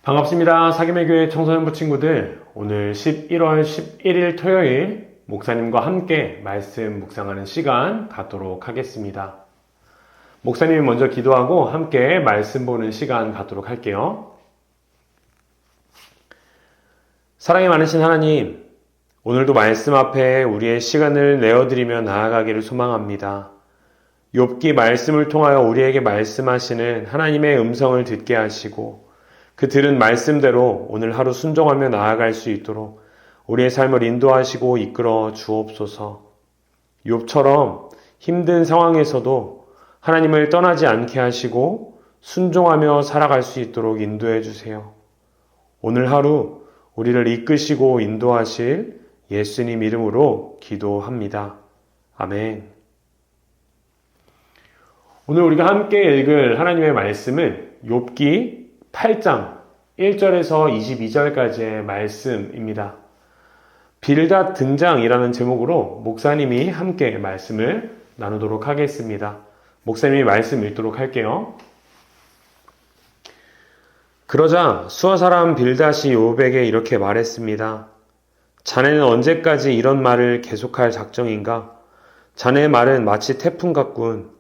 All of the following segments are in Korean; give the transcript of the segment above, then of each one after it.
반갑습니다. 사김의교회 청소년부 친구들, 오늘 11월 11일 토요일 목사님과 함께 말씀 묵상하는 시간 갖도록 하겠습니다. 목사님이 먼저 기도하고 함께 말씀 보는 시간 갖도록 할게요. 사랑이 많으신 하나님, 오늘도 말씀 앞에 우리의 시간을 내어드리며 나아가기를 소망합니다. 욥기 말씀을 통하여 우리에게 말씀하시는 하나님의 음성을 듣게 하시고 그 들은 말씀대로 오늘 하루 순종하며 나아갈 수 있도록 우리의 삶을 인도하시고 이끌어 주옵소서. 욥처럼 힘든 상황에서도 하나님을 떠나지 않게 하시고 순종하며 살아갈 수 있도록 인도해 주세요. 오늘 하루 우리를 이끄시고 인도하실 예수님 이름으로 기도합니다. 아멘. 오늘 우리가 함께 읽을 하나님의 말씀은 욥기 8장 1절에서 22절까지의 말씀입니다. 빌닷 등장이라는 제목으로 목사님이 함께 말씀을 나누도록 하겠습니다. 목사님이 말씀 읽도록 할게요. 그러자 수아 사람 빌닷이 욥에게 이렇게 말했습니다. 자네는 언제까지 이런 말을 계속할 작정인가? 자네의 말은 마치 태풍 같군.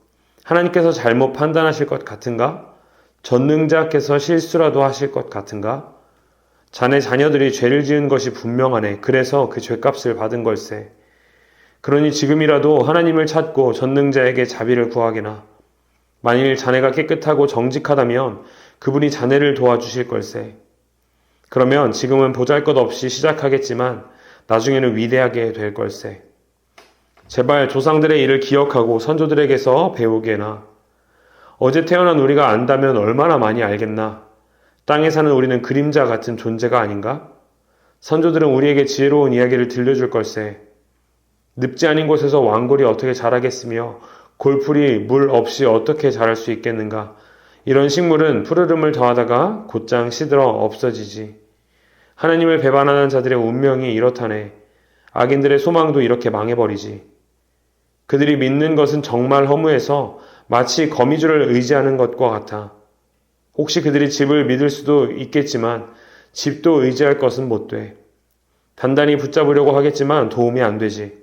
하나님께서 잘못 판단하실 것 같은가? 전능자께서 실수라도 하실 것 같은가? 자네 자녀들이 죄를 지은 것이 분명하네. 그래서 그 죄값을 받은 걸세. 그러니 지금이라도 하나님을 찾고 전능자에게 자비를 구하게나. 만일 자네가 깨끗하고 정직하다면 그분이 자네를 도와주실 걸세. 그러면 지금은 보잘것없이 시작하겠지만 나중에는 위대하게 될 걸세. 제발 조상들의 일을 기억하고 선조들에게서 배우게나. 어제 태어난 우리가 안다면 얼마나 많이 알겠나. 땅에 사는 우리는 그림자 같은 존재가 아닌가? 선조들은 우리에게 지혜로운 이야기를 들려줄 걸세. 늪지 않은 곳에서 왕골이 어떻게 자라겠으며 골풀이 물 없이 어떻게 자랄 수 있겠는가. 이런 식물은 푸르름을 더하다가 곧장 시들어 없어지지. 하나님을 배반하는 자들의 운명이 이렇다네. 악인들의 소망도 이렇게 망해버리지. 그들이 믿는 것은 정말 허무해서 마치 거미줄을 의지하는 것과 같아. 혹시 그들이 집을 믿을 수도 있겠지만 집도 의지할 것은 못 돼. 단단히 붙잡으려고 하겠지만 도움이 안 되지.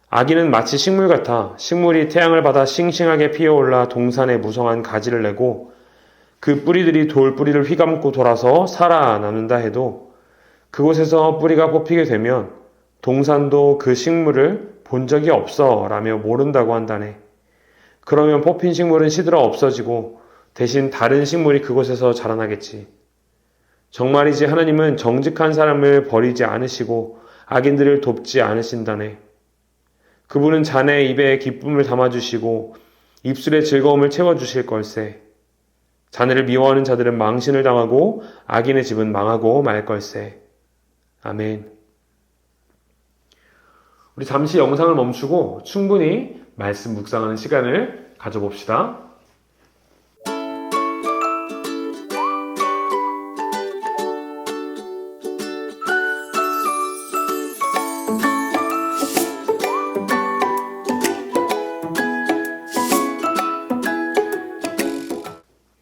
아기는 마치 식물 같아. 식물이 태양을 받아 싱싱하게 피어올라 동산에 무성한 가지를 내고 그 뿌리들이 돌 뿌리를 휘감고 돌아서 살아남는다 해도 그곳에서 뿌리가 뽑히게 되면 동산도 그 식물을 본 적이 없어 라며 모른다고 한다네. 그러면 뽑힌 식물은 시들어 없어지고 대신 다른 식물이 그곳에서 자라나겠지. 정말이지 하나님은 정직한 사람을 버리지 않으시고 악인들을 돕지 않으신다네. 그분은 자네 입에 기쁨을 담아주시고 입술에 즐거움을 채워주실 걸세. 자네를 미워하는 자들은 망신을 당하고 악인의 집은 망하고 말 걸세. 아멘. 우리 잠시 영상을 멈추고 충분히 말씀 묵상하는 시간을 가져봅시다.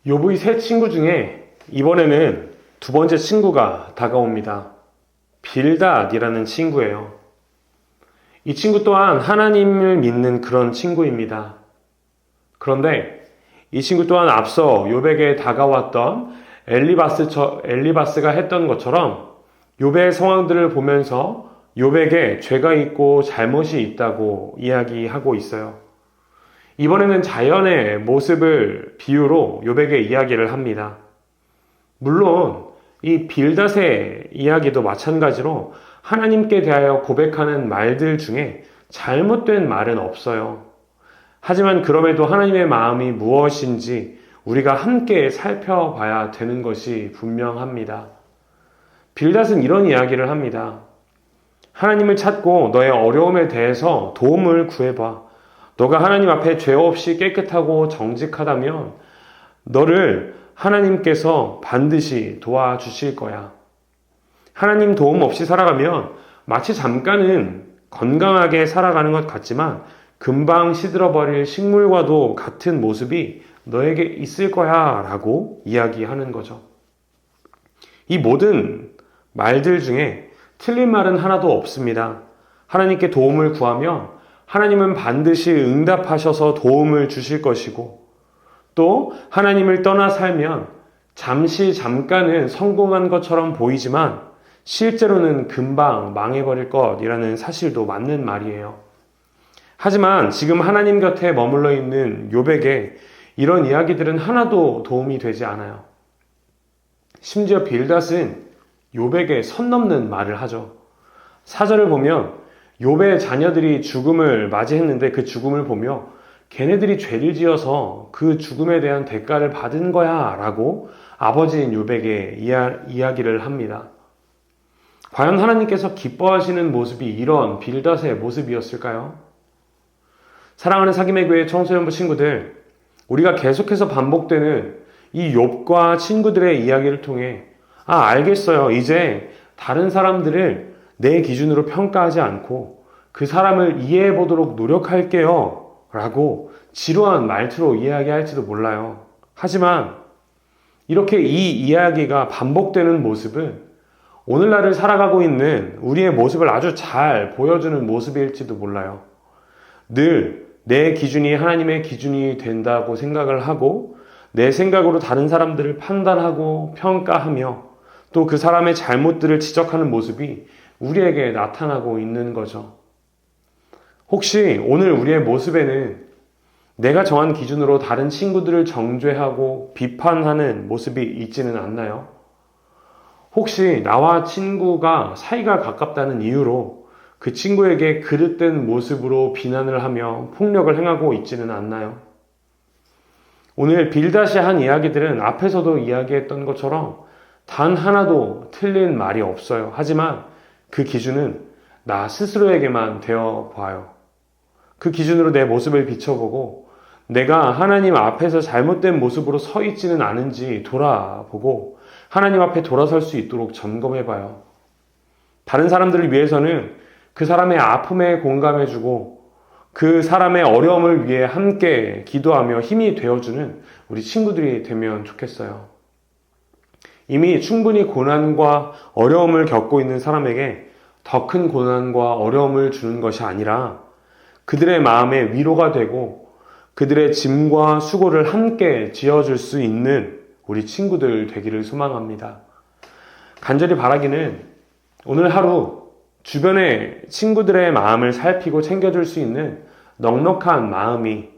욥의 세 친구 중에 이번에는 두 번째 친구가 다가옵니다. 빌닷이라는 친구예요. 이 친구 또한 하나님을 믿는 그런 친구입니다. 그런데 이 친구 또한 앞서 욥에게 다가왔던 엘리바스가 했던 것처럼 욥의 상황들을 보면서 욥에게 죄가 있고 잘못이 있다고 이야기하고 있어요. 이번에는 자연의 모습을 비유로 욥에게 이야기를 합니다. 물론 이 빌닷의 이야기도 마찬가지로 하나님께 대하여 고백하는 말들 중에 잘못된 말은 없어요. 하지만 그럼에도 하나님의 마음이 무엇인지 우리가 함께 살펴봐야 되는 것이 분명합니다. 빌닷은 이런 이야기를 합니다. 하나님을 찾고 너의 어려움에 대해서 도움을 구해봐. 너가 하나님 앞에 죄 없이 깨끗하고 정직하다면 너를 하나님께서 반드시 도와주실 거야. 하나님 도움 없이 살아가면 마치 잠깐은 건강하게 살아가는 것 같지만 금방 시들어버릴 식물과도 같은 모습이 너에게 있을 거야 라고 이야기하는 거죠. 이 모든 말들 중에 틀린 말은 하나도 없습니다. 하나님께 도움을 구하면 하나님은 반드시 응답하셔서 도움을 주실 것이고, 또 하나님을 떠나 살면 잠깐은 성공한 것처럼 보이지만 실제로는 금방 망해버릴 것이라는 사실도 맞는 말이에요. 하지만 지금 하나님 곁에 머물러 있는 욥에게 이런 이야기들은 하나도 도움이 되지 않아요. 심지어 빌닷은 욥에게 선 넘는 말을 하죠. 4절을 보면 욥의 자녀들이 죽음을 맞이했는데 그 죽음을 보며 걔네들이 죄를 지어서 그 죽음에 대한 대가를 받은 거야 라고 아버지인 욥에게 이야기를 합니다. 과연 하나님께서 기뻐하시는 모습이 이런 빌닷의 모습이었을까요? 사랑하는 사김의 교회 청소년부 친구들, 우리가 계속해서 반복되는 이 욥과 친구들의 이야기를 통해 알겠어요. 이제 다른 사람들을 내 기준으로 평가하지 않고 그 사람을 이해해 보도록 노력할게요 라고 지루한 말투로 이야기할지도 몰라요. 하지만 이렇게 이 이야기가 반복되는 모습은 오늘날을 살아가고 있는 우리의 모습을 아주 잘 보여주는 모습일지도 몰라요. 늘 내 기준이 하나님의 기준이 된다고 생각을 하고 내 생각으로 다른 사람들을 판단하고 평가하며 또 그 사람의 잘못들을 지적하는 모습이 우리에게 나타나고 있는 거죠. 혹시 오늘 우리의 모습에는 내가 정한 기준으로 다른 친구들을 정죄하고 비판하는 모습이 있지는 않나요? 혹시 나와 친구가 사이가 가깝다는 이유로 그 친구에게 그릇된 모습으로 비난을 하며 폭력을 행하고 있지는 않나요? 오늘 빌닷이 한 이야기들은 앞에서도 이야기했던 것처럼 단 하나도 틀린 말이 없어요. 하지만 그 기준은 나 스스로에게만 되어 봐요. 그 기준으로 내 모습을 비춰보고 내가 하나님 앞에서 잘못된 모습으로 서 있지는 않은지 돌아보고 하나님 앞에 돌아설 수 있도록 점검해봐요. 다른 사람들을 위해서는 그 사람의 아픔에 공감해주고 그 사람의 어려움을 위해 함께 기도하며 힘이 되어주는 우리 친구들이 되면 좋겠어요. 이미 충분히 고난과 어려움을 겪고 있는 사람에게 더 큰 고난과 어려움을 주는 것이 아니라 그들의 마음에 위로가 되고 그들의 짐과 수고를 함께 지어줄 수 있는 우리 친구들 되기를 소망합니다. 간절히 바라기는 오늘 하루 주변의 친구들의 마음을 살피고 챙겨줄 수 있는 넉넉한 마음이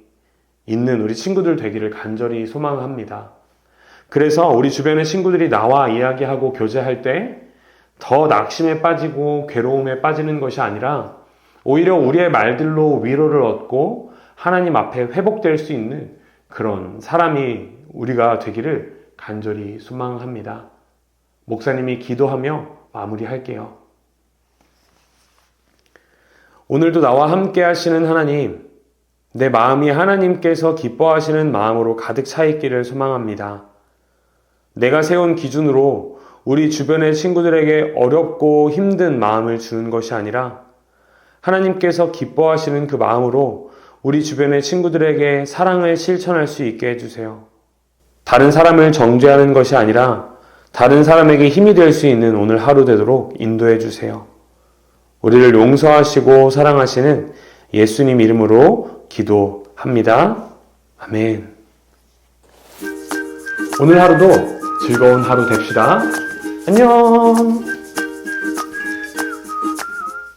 있는 우리 친구들 되기를 간절히 소망합니다. 그래서 우리 주변의 친구들이 나와 이야기하고 교제할 때 더 낙심에 빠지고 괴로움에 빠지는 것이 아니라 오히려 우리의 말들로 위로를 얻고 하나님 앞에 회복될 수 있는 그런 사람이 우리가 되기를 간절히 소망합니다. 목사님이 기도하며 마무리할게요. 오늘도 나와 함께 하시는 하나님, 내 마음이 하나님께서 기뻐하시는 마음으로 가득 차 있기를 소망합니다. 내가 세운 기준으로 우리 주변의 친구들에게 어렵고 힘든 마음을 주는 것이 아니라 하나님께서 기뻐하시는 그 마음으로 우리 주변의 친구들에게 사랑을 실천할 수 있게 해주세요. 다른 사람을 정죄하는 것이 아니라 다른 사람에게 힘이 될 수 있는 오늘 하루 되도록 인도해 주세요. 우리를 용서하시고 사랑하시는 예수님 이름으로 기도합니다. 아멘. 오늘 하루도 즐거운 하루 됩시다. 안녕.